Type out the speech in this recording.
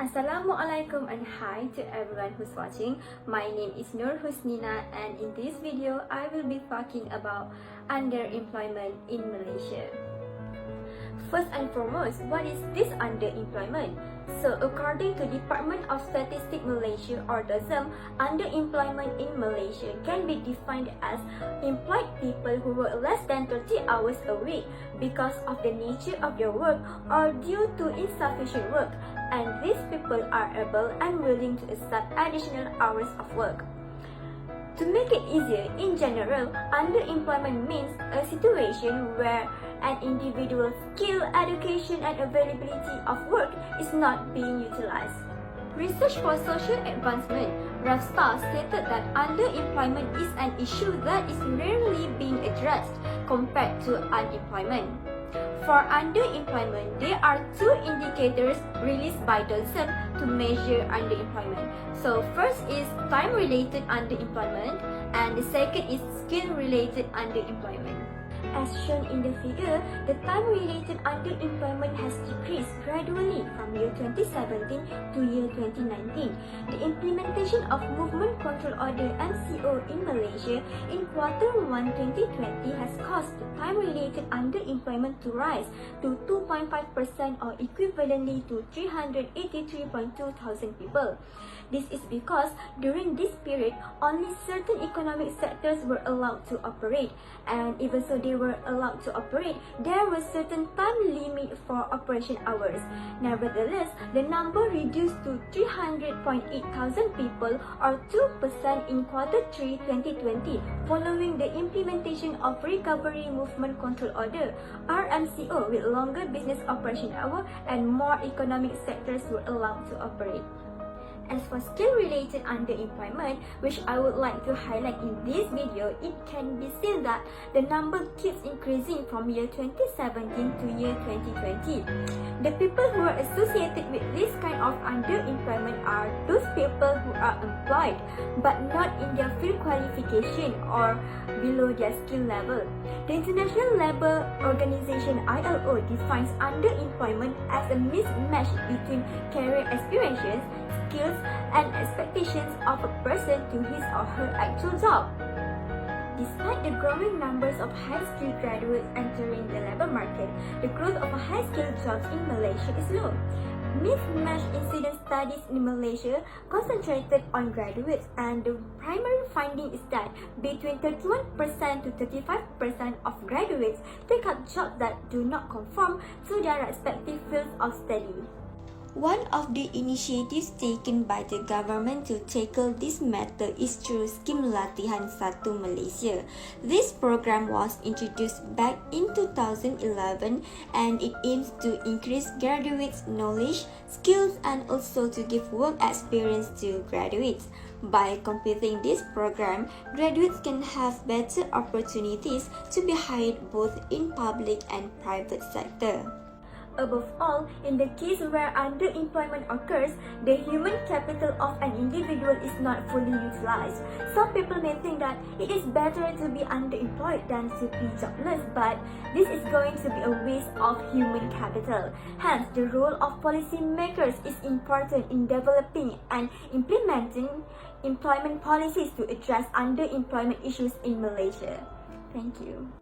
Assalamualaikum and hi to everyone who's watching. My name is Husnina and in this video I will be talking about underemployment in Malaysia. First and foremost, what is this underemployment? So according to Department of Statistics Malaysia or DSM, underemployment in Malaysia can be defined as employed people who work less than 30 hours a week because of the nature of their work or due to insufficient work, and these people are able and willing to accept additional hours of work. To make it easier, in general, underemployment means a situation where an individual's skill, education, and availability of work is not being utilized. Research for Social Advancement, RAFSTA, stated that underemployment is an issue that is rarely being addressed compared to unemployment. For underemployment, there are two indicators released by DSM to measure underemployment. So first is time-related underemployment and the second is skill-related underemployment. As shown in the figure, the time-related underemployment has decreased gradually from year 2017 to year 2019. The implementation of Movement Control Order MCO in Malaysia in Q1 2020 has caused the time-related underemployment to rise to 2.5% or equivalently to 383.2 thousand people. This is because during this period, only certain economic sectors were allowed to operate, and even so they were allowed to operate, there was certain time limit for operation hours. Nevertheless, the number reduced to 300.8 thousand people or 2% in Q3 2020 following the implementation of Recovery Movement Control Order RMCO with longer business operation hour and more economic sectors were allowed to operate. As for skill-related underemployment, which I would like to highlight in this video, it can be seen that the number keeps increasing from year 2017 to year 2020. The people who are associated with this kind of underemployment are those people who are employed but not in their field qualification or below their skill level. The International Labour Organization ILO defines underemployment as a mismatch between career aspirations, skills, and expectations of a person to his or her actual job. Despite the growing numbers of high-skilled graduates entering the labor market, the growth of high-skilled jobs in Malaysia is low. Mismatch incident studies in Malaysia concentrated on graduates, and the primary finding is that between 31% to 35% of graduates take up jobs that do not conform to their respective fields of study. One of the initiatives taken by the government to tackle this matter is through Scheme Latihan 1 Malaysia. This program was introduced back in 2011 and it aims to increase graduates' knowledge, skills, and also to give work experience to graduates. By completing this program, graduates can have better opportunities to be hired both in public and private sector. Above all, in the case where underemployment occurs, the human capital of an individual is not fully utilized. Some people may think that it is better to be underemployed than to be jobless, but this is going to be a waste of human capital. Hence, the role of policymakers is important in developing and implementing employment policies to address underemployment issues in Malaysia. Thank you.